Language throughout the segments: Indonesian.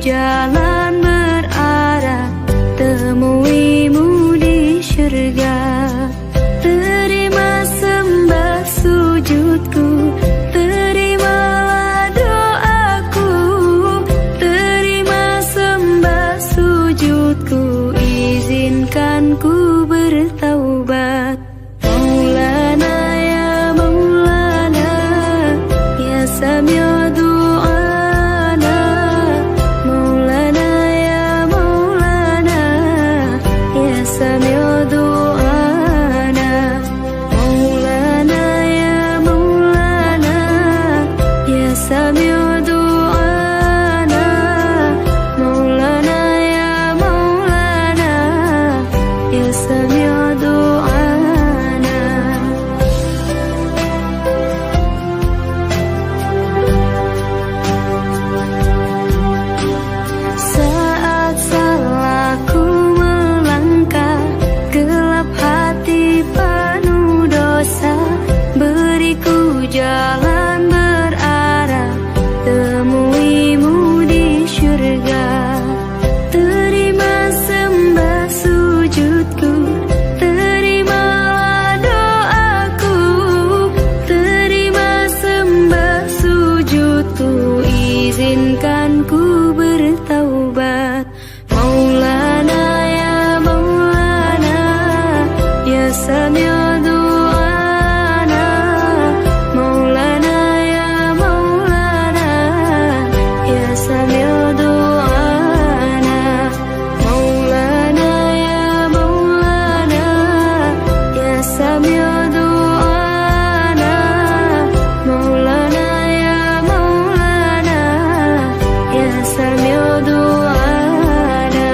jalan berarah temuimu di syurga. Terima sembah sujudku, terimalah doaku. Terima sembah sujudku, izinkan ku bertaubat. Maulana ya Maulana, ya Sami'u du'ana. Maulana ya Maulana, ya Sami'u du'ana. Maulana ya Maulana, ya Sami'u du'ana. Maulana ya Maulana, ya Sami'u du'ana. Saat salahku melangkah, gelap hati penuh dosa, beriku jalan berarah temuimu di syurga. Terima sembah sujudku, terimalah doaku. Terima sembah sujudku, izinkan ku bertaubat. Maulana ya Maulana, ya Sami'u du'ana. Maulana ya Maulana, ya Sami'u du'ana. Maulana ya Maulana, ya Sami'u du'ana. Maulana ya Maulana, ya Sami'u du'ana.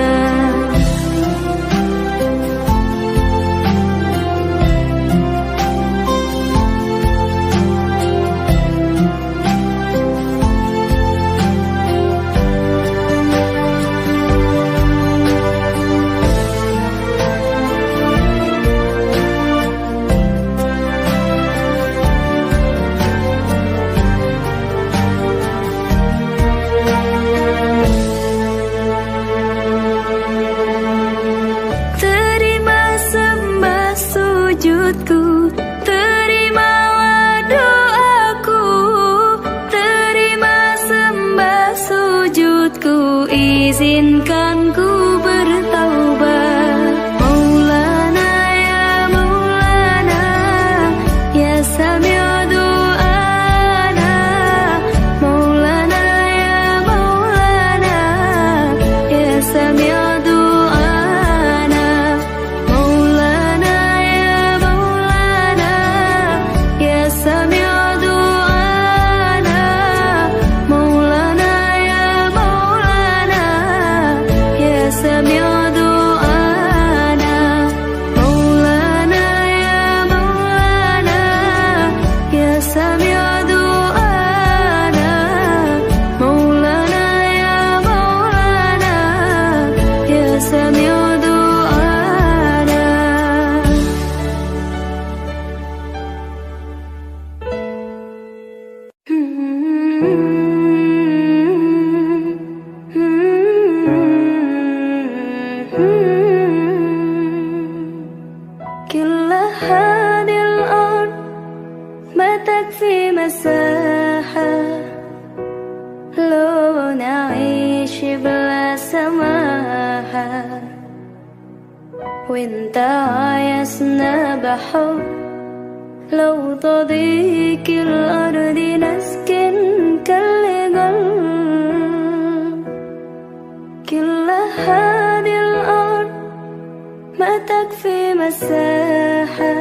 Terima sembah sujudku, terimalah doaku. Terima sembah sujudku, izinkan ku bertaubat. Maulana ya Maulana, ya Sami'u du'ana. Maulana ya Maulana, ya Sami'u du'ana. Maulana ya Maulana, ya Sami'u du'ana. Maulana ya Maulana, ya Sami'u du'ana. Maulana ya Maulana, ya Sami'u du'ana. Maulana ya Maulana, ya Sami'u du'ana. كل هذه الأرض ما تكفي مساحة لو نعيش بلا سماحة. وانت عايزنا بحب، لو تضيق الأرض نسكن كالجل. كل هذه الأرض ما تكفي مساحة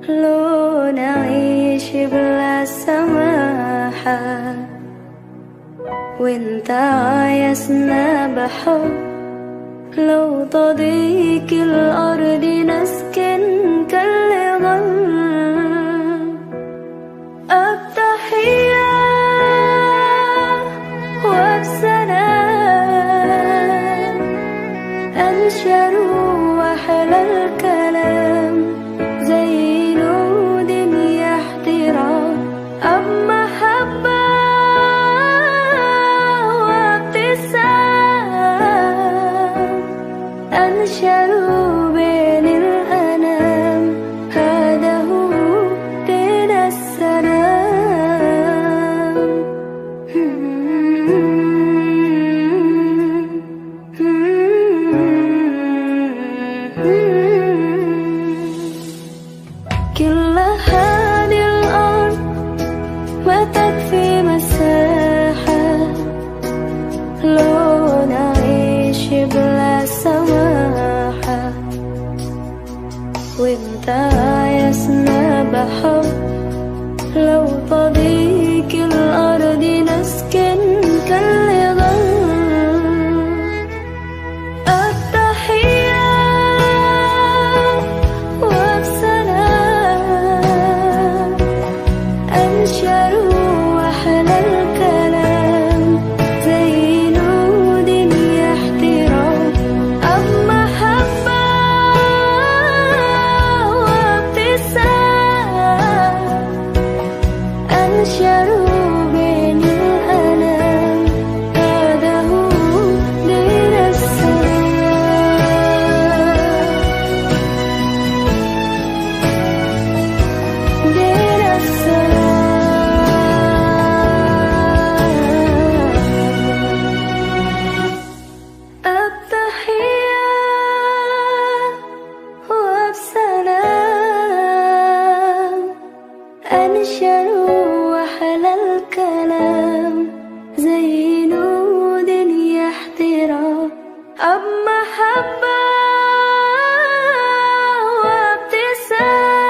لو نعيش بلا سماحة. وانت عايزنا بحب، لو تضيق الأرض نسكن كالغل. التحية والسلام أنشر وأحلى الكلام، زي نود يحترام. أب محبة وقت كل هذه الأرض ما تكفي مساحة لو نعيش بلا سماحة، وانت عايزنا بحب لو تضيق الأرض نسكن كالنظام. التحية وبسلام أنشر وأحلى الكلام زي نود احترام، أب محبة وابتسام أنشروا بين الأنام، هذا هو دين السلام، دين السلام. التحية وبسلام أنشروا وأحلى الكلام زي نود احترام، أب محبة وابتسام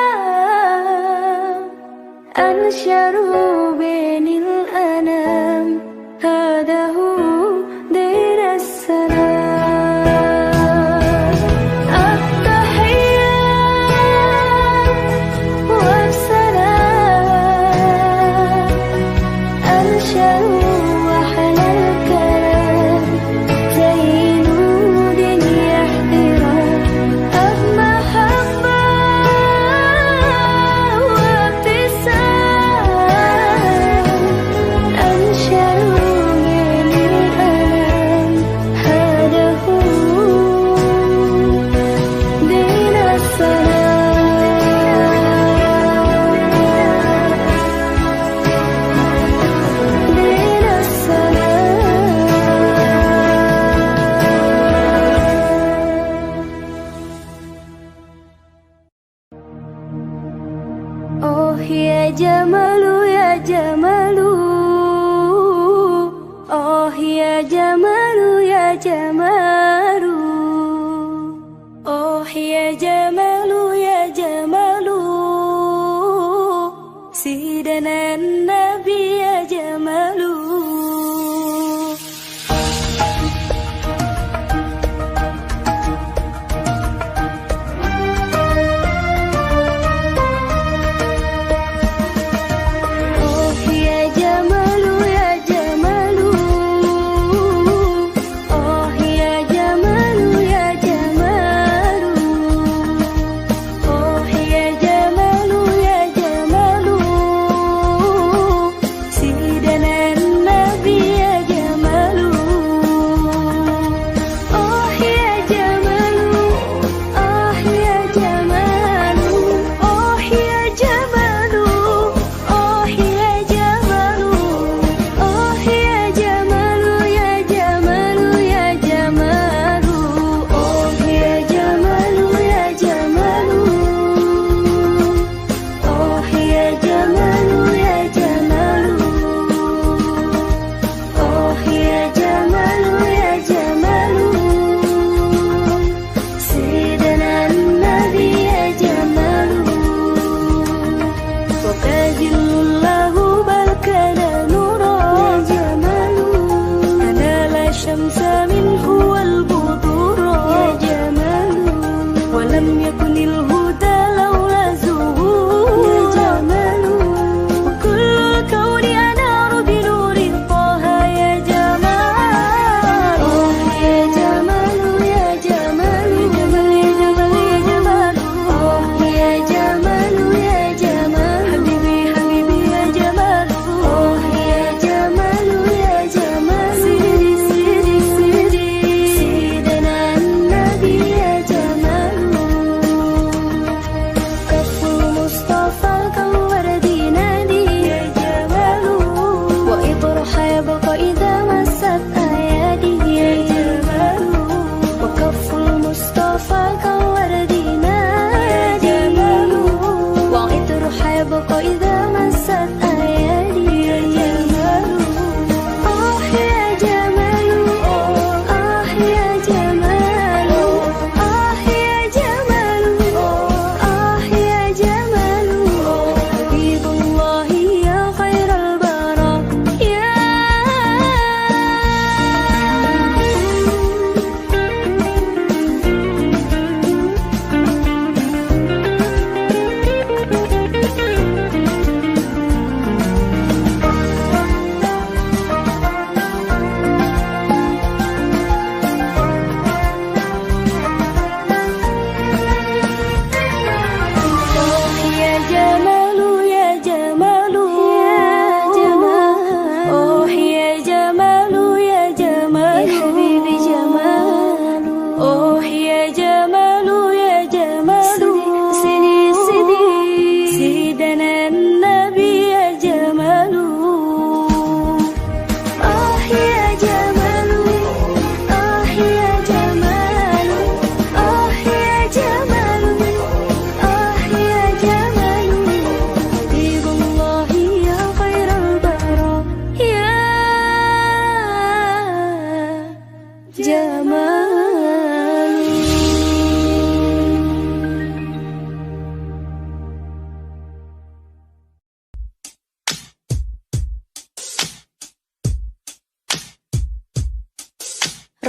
أنشروا بين الأنام، هذا هو دين السلام. التحية وبسلام أنشروا وأحلى الكلام زي نود احترام، أب محبة وابتسام أنشروا بين الأنام، هذا هو دين السلام، دين السلام. أوه يا جمال يا جمال، أوه يا جمال يا جمال، أوه يا جمال يا جمال سيدنا النبي يا جمال. أوه يا جمال يا جمال، أوه يا جمال يا جمال، أوه يا جمال يا جمال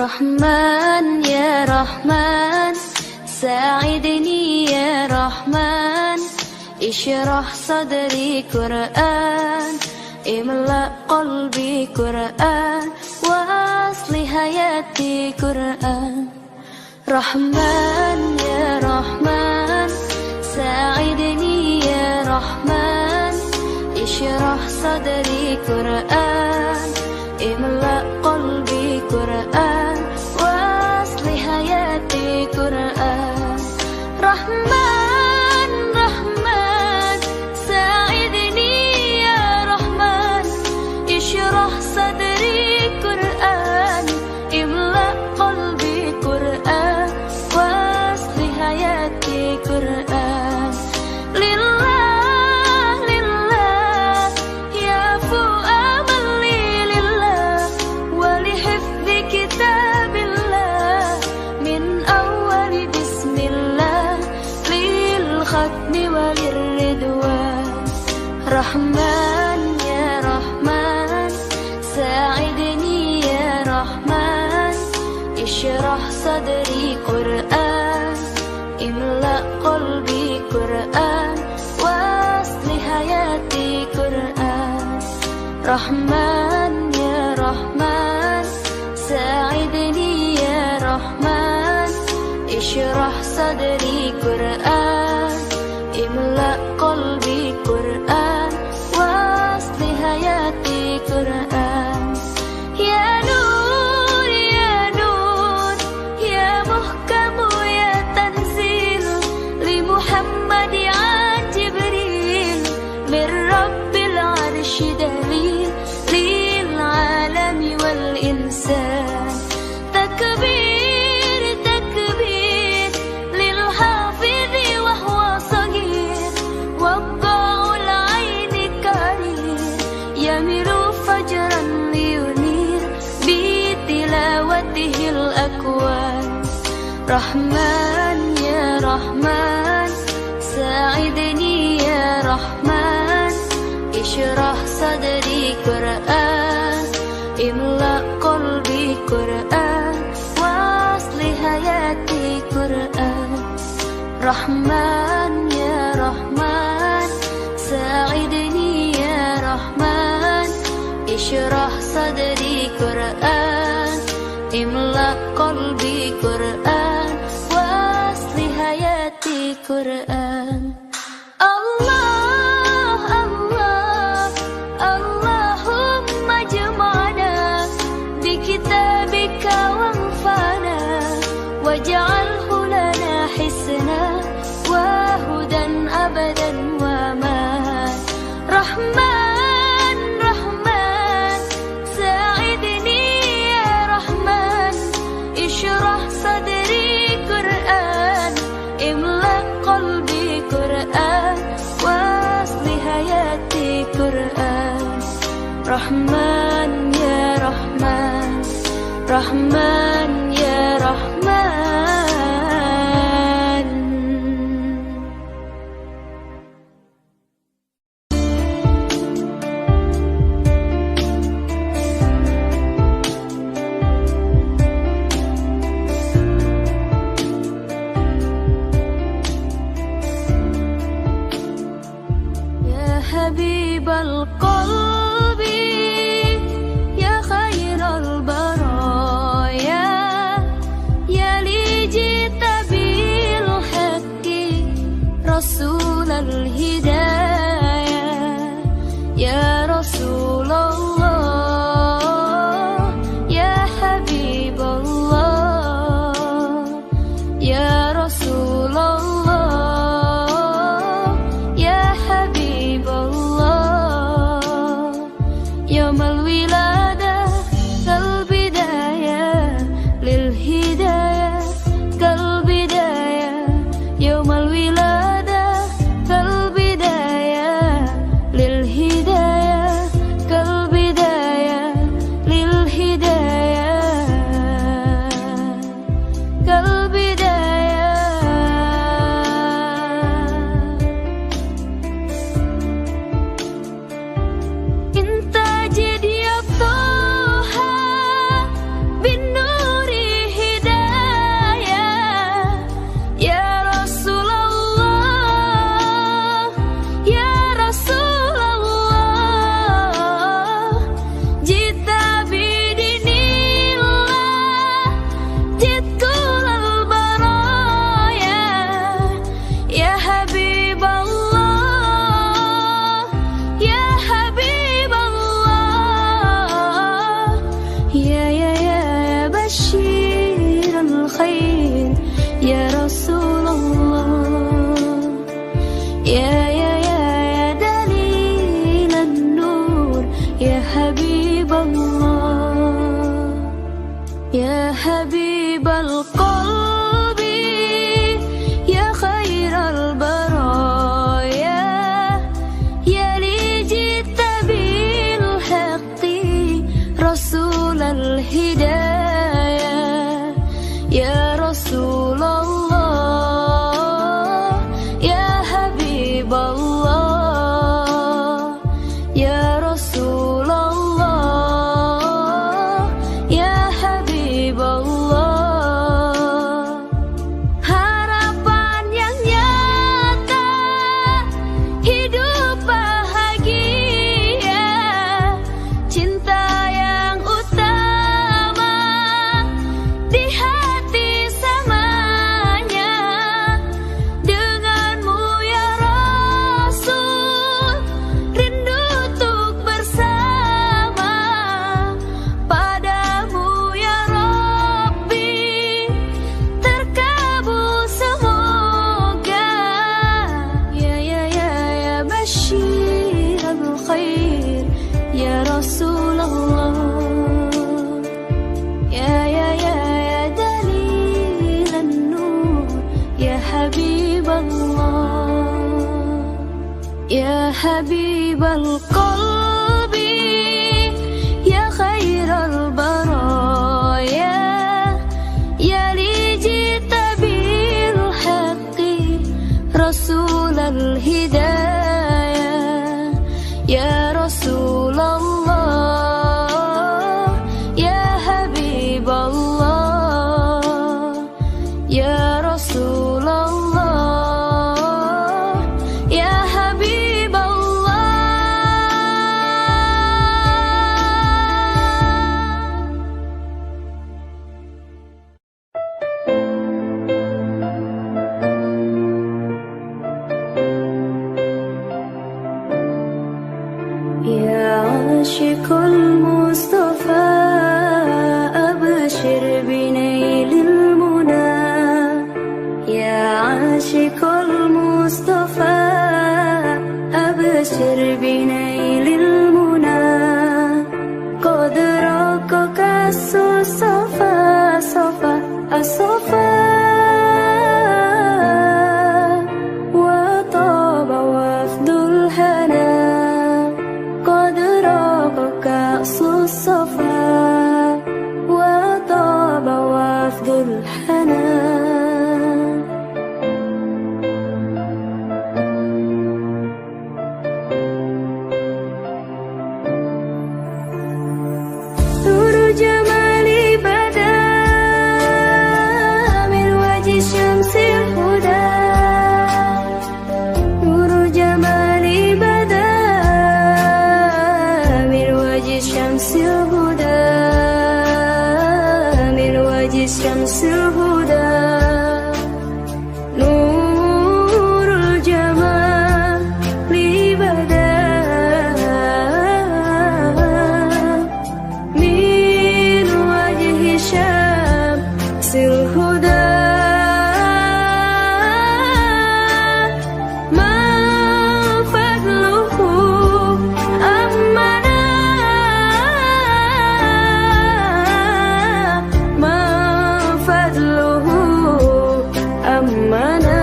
Rahman ya Rahman, sa'idni ya Rahman, ishrah sadri Qur'an, imla qalbi Qur'an, wa asli hayati Qur'an. Rahman ya Rahman, sa'idni ya Rahman, ishrah sadri Qur'an, imla qalbi Qur'an, wa asli hayati Qur'an. Rahman, Rahman, sa'idni ya Rahman, ishrah sadri Qur'an, imla qalbi Qur'an, wa asli hayati Qur'an. Lillah, lillah, ya fu'amali lillah, wa lihifzi kitabillah, min awali bismillah, lil khatmi walir ridwan. Rahman ya Rahman, sa'idni ya Rahman, ishrah sadri Qur'an, imla qalbi Qur'an, wa asli hayati Qur'an. Rahman ya Rahman, sa'idni ya Rahman, ishrah sadri Qur'an, imla qalbi Qur'an, wa asli hayati Qur'an. Ya Nur, ya Nur, ya muhkamu ya tanzil, li Muhammad an Jibril, min Rabbil arshi dalil, lil alami wal insan. Takbir, takbir, lil hafidhi wa huwa sagir, wadda'ul aini karir, yamiru fajran liyunir, bi tilawatihil akwan. Rahman ya Rahman, sa'idni ya Rahman, ishrah sadri Qur'an, imla qalbi Qur'an, wa asli hayati Qur'an. Rahman ya Rahman, sa'idni ya Rahman, ishrah sadri Qur'an, imla qalbi Qur'an, wa asli hayati Qur'an. Allah, Allah, Allahumma jama'na bi kitabika wanfa'na, waj'alhu lana hisna wa hudan abadan wa man. Rahman, Rahman, sa'idni ya Rahman, ishrah sadri Qur'an, imla qalbi Qur'an, wa asli hayati Qur'an. Rahman ya Rahman, Rahman ya Rahman. Ya Habibal Qalbi, ya khairal baraya, ya li jita bil haqqi, Rasulal hidayah, ya Rasulullah, ya Habiballah, ya Rasulullah, ya Habiballah. يا حبيب القلب يا خير البرايا يا لي جئت بالحق رسول الهداية يا رسول الله يا حبيب الله يا رسول الله يا حبيب الله يا عاشق المصطفى أبشر بنيل المنى يا عاشق المصطفى أبشر بنيل المنى قد رقك الصفا صفا الصفا وطاب وفد الهنا قد رقك الصفا وطاب وفد الهنا نور جمالي بدا من وجه شمس الهدى نور جمالي بدا من وجه شمس الهدى من وجه شمس الهدى نور الجمال بدا من وجه شمس الهدى ما فضله أمنا ما فضله أمنا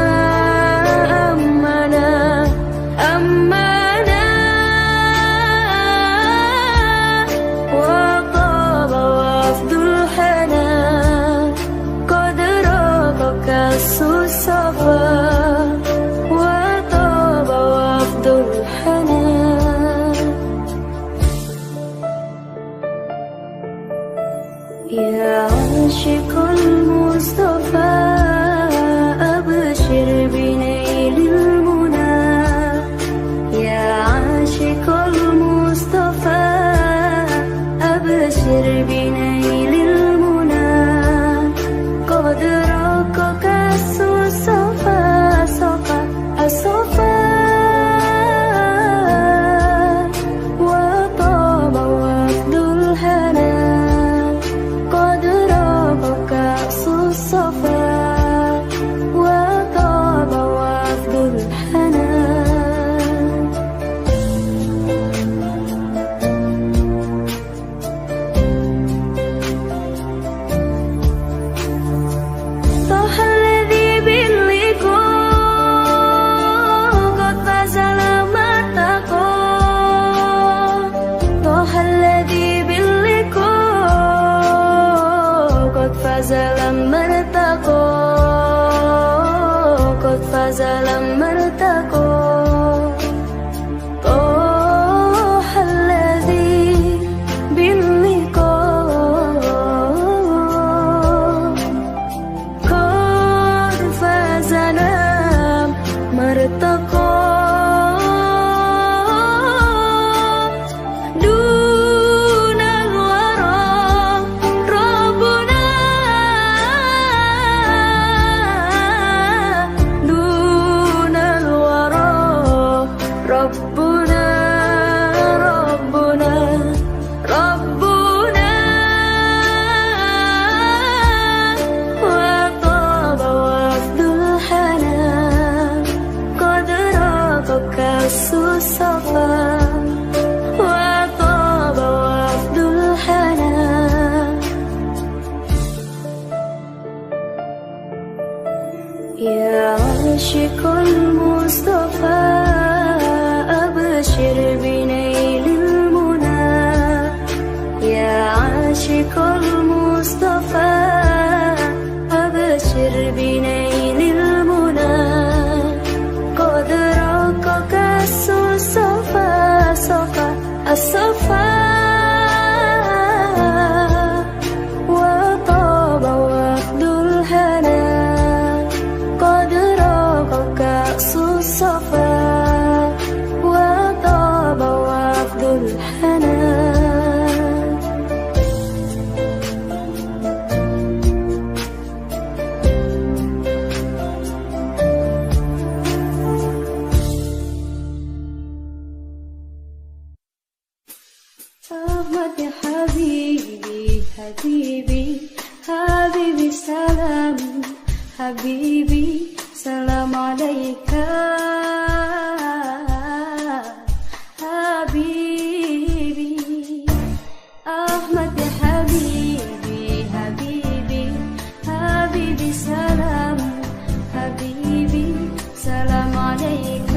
أمنا أمنا وطاب وفد الحنا قد رقك الصفا وطاب وفد الحنا يا عاشق المصطفى أبشر بنيل المنى يا عاشق المصطفى أبشر بنيل المنى قد رقك الصفا صفا الصفا وطاب وفد الهنا قد رقك الصفا وطاب وفد الهنا طه الذي باللقاء قد فاز لما اتقى طه الذي باللقاء قد فاز لما ارتقى قد فاز لما ارتقى طه الذي باللقاء قد فاز لما ارتقى دون الورى ربنا دون الورى ربنا ربنا ربنا وطاب وفد الحنا قد رقك الصفا وطاب وفد الحنا يا عاشق المصطفى الصفا وطاب وفد الهنا قد راق كأس الصفا وطاب وفد الهنا أحمد يا حبيبي حبيبي حبيبي سلام حبيبي سلام عليك حبيبي أحمد يا حبيبي حبيبي حبيبي سلام حبيبي سلام عليك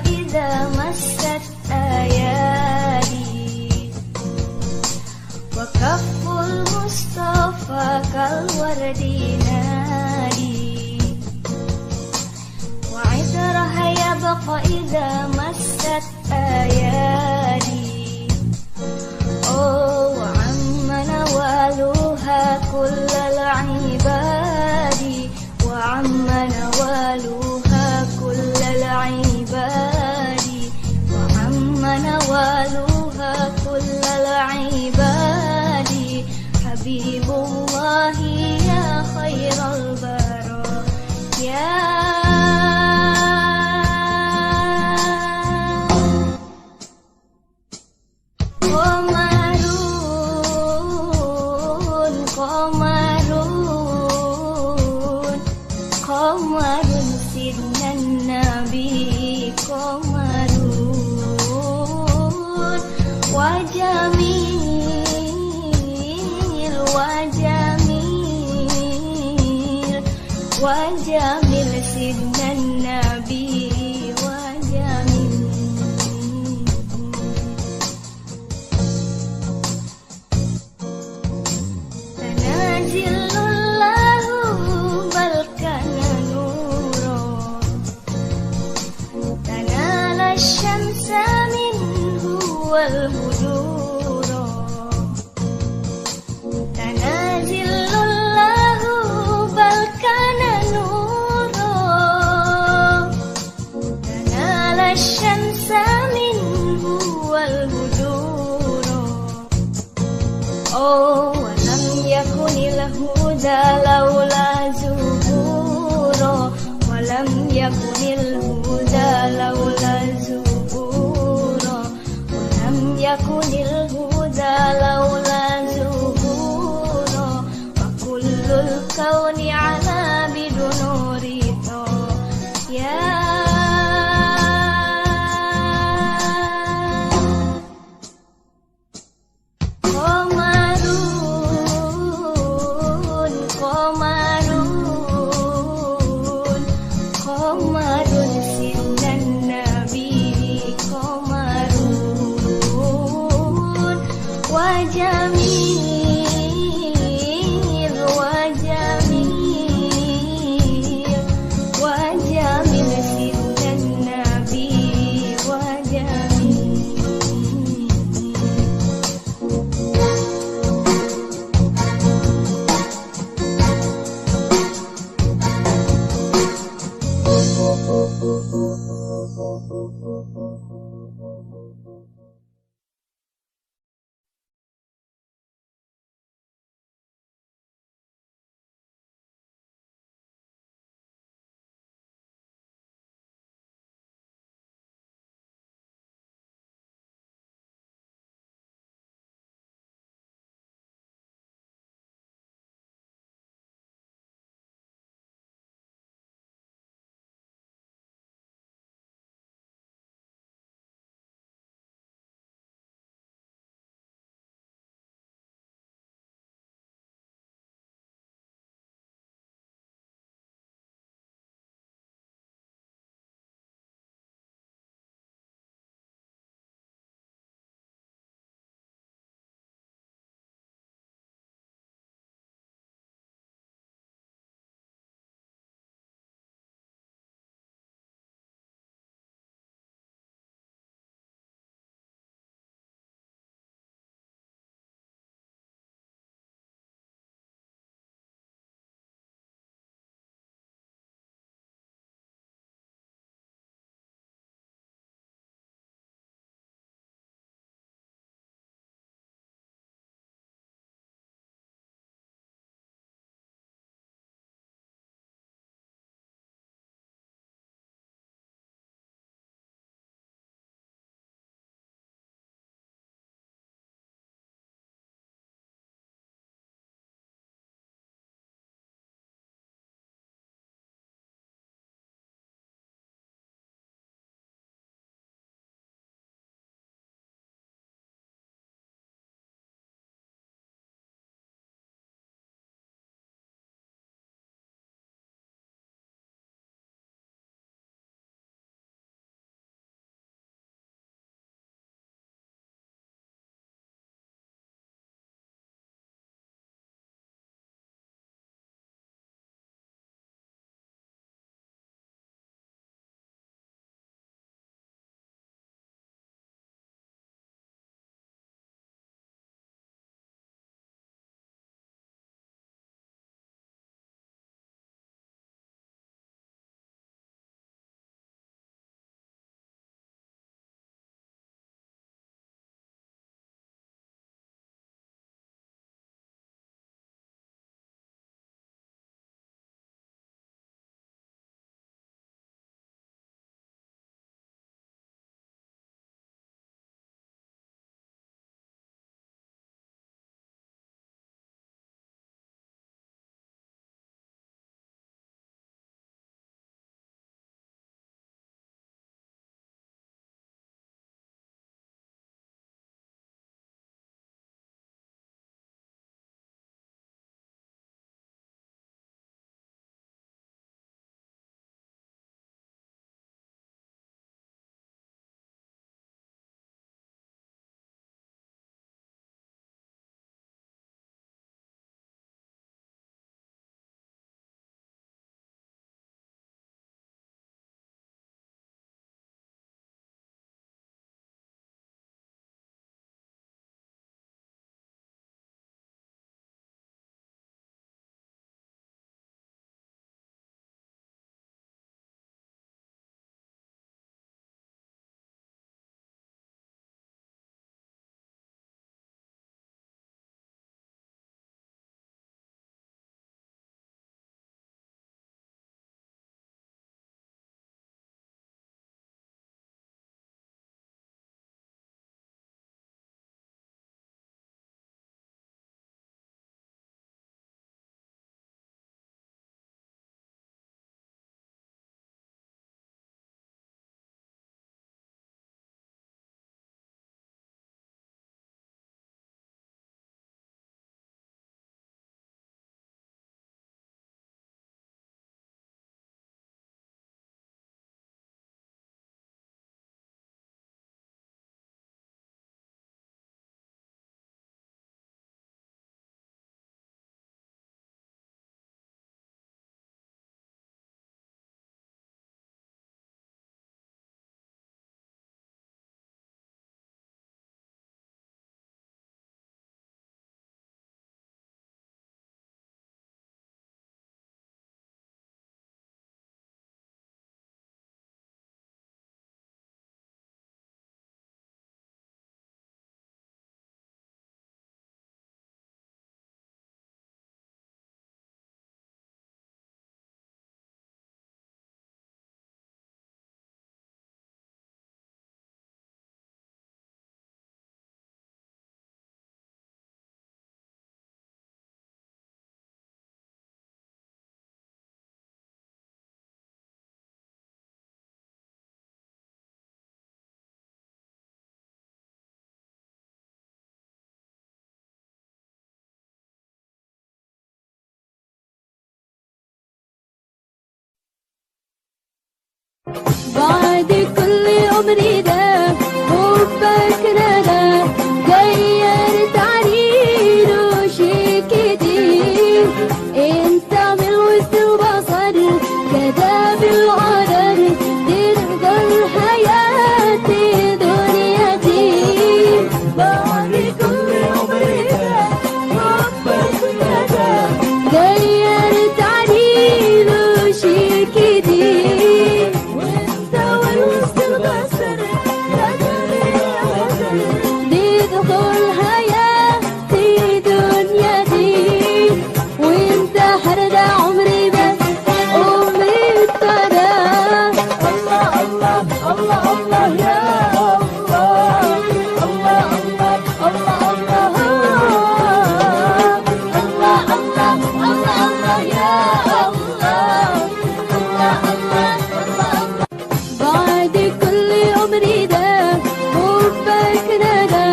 إذا مست أيادي وكف المصطفى كالورد نادي وعطرها يبقى إذا مست أيادي وعم Habibullahi ya khairal baraya. Qamarun sidnan nabi qamarun wajamil sidnan nabi wajamil. Tanazilullahu balkana nuro tanala syamsa minhu wal huduro. Tanazilullahu balkana nuro tanala syamsa minhu wal huduro. Oh, walam yakunil huda laula zuhuro, walam yakunil huda laula zuhuro, walam yakunil huda laula zuhuro, wa kullul kauni ala bidunuri to ya. Qamarun sidnan nabi qamarun wajamil sidnan nabi wajamil. بعد كل عمري ده حبك ندى غير تعرير وشي جديد. انت من وسط البصر كده بالقدر تقدر حياتي دنيتي. بعد كل عمري ده حبك ندى غير تعرير وشي جديد. وانت وسط البصر ندخل حياتي دنيتي. وانت حرد عمري بس عمري ابتدى. الله الله الله الله يا الله. الله الله الله الله الله الله الله يا الله. الله الله الله بعد كل عمري ده حبك ندى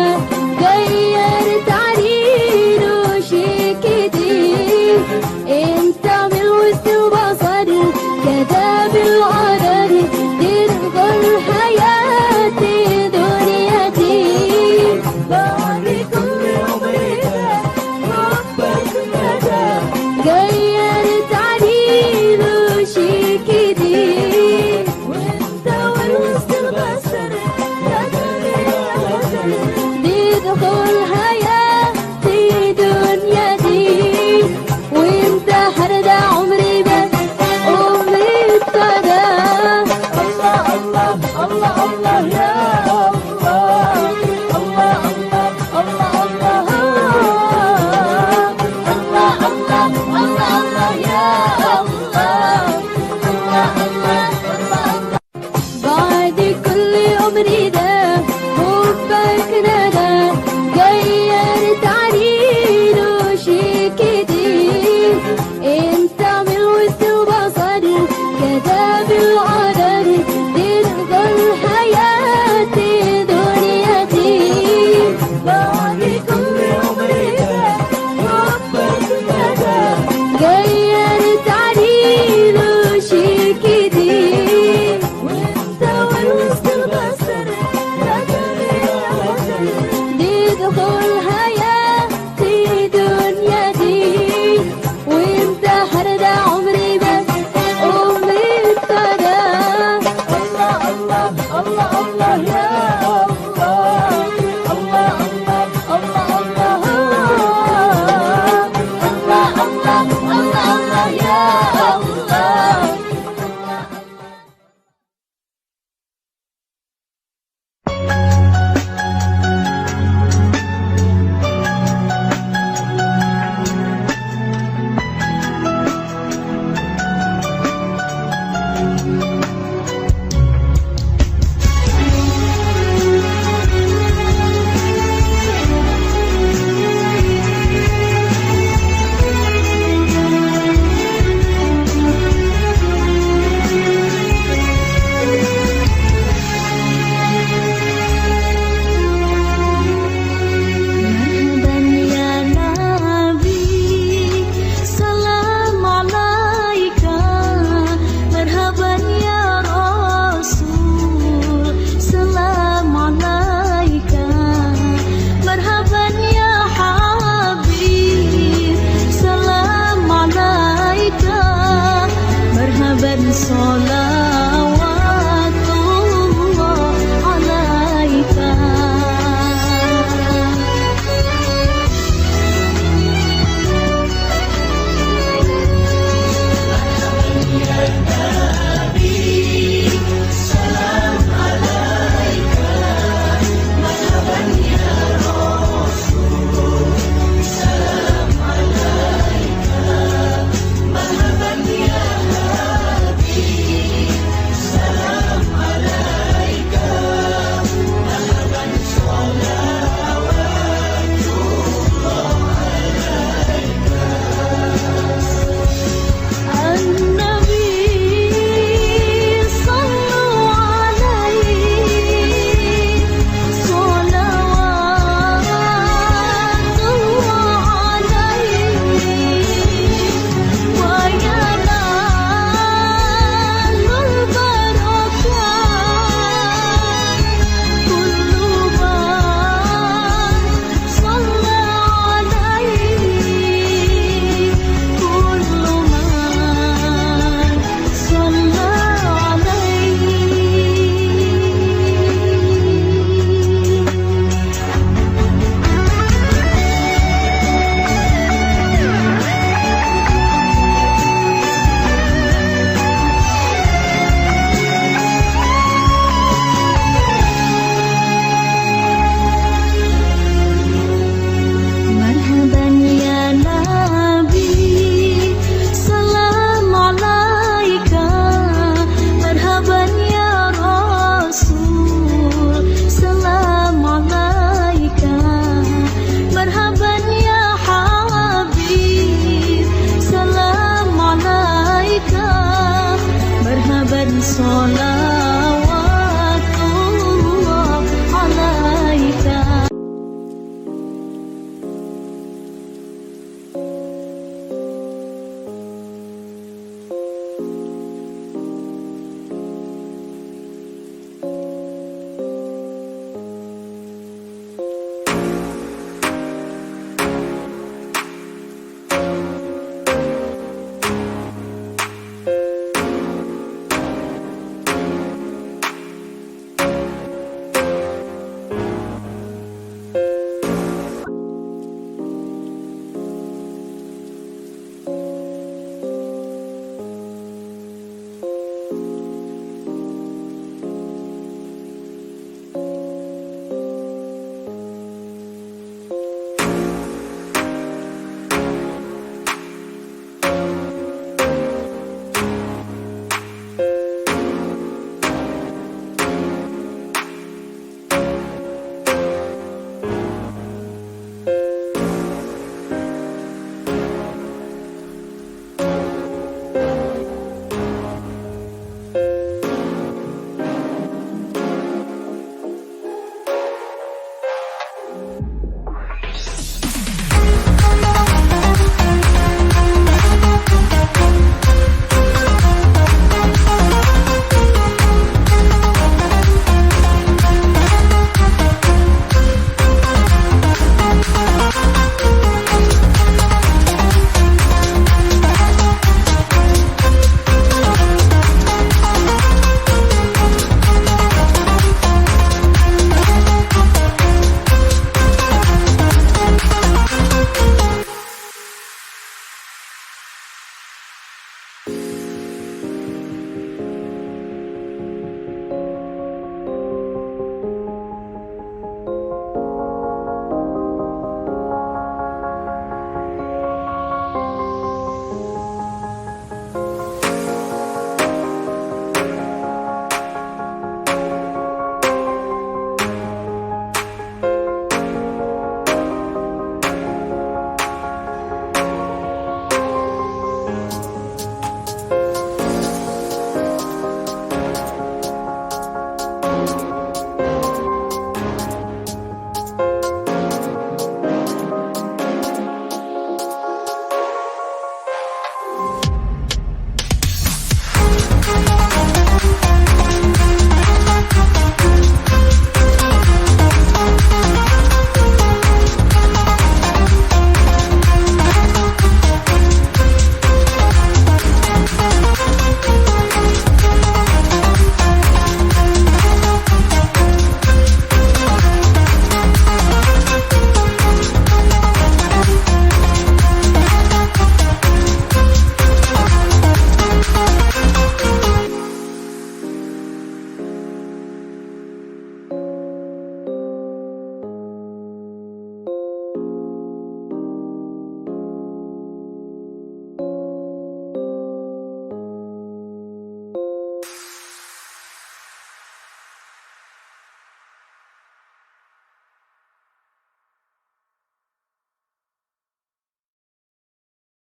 غير تعرير وشي جديد. انت من وسط البصر كده بالقدر تقدر حياتي دنيتي. بعد كل عمري ده حبك ندى غير تعرير وشي جديد. وانت وسط البصر كده بالقدر تدخل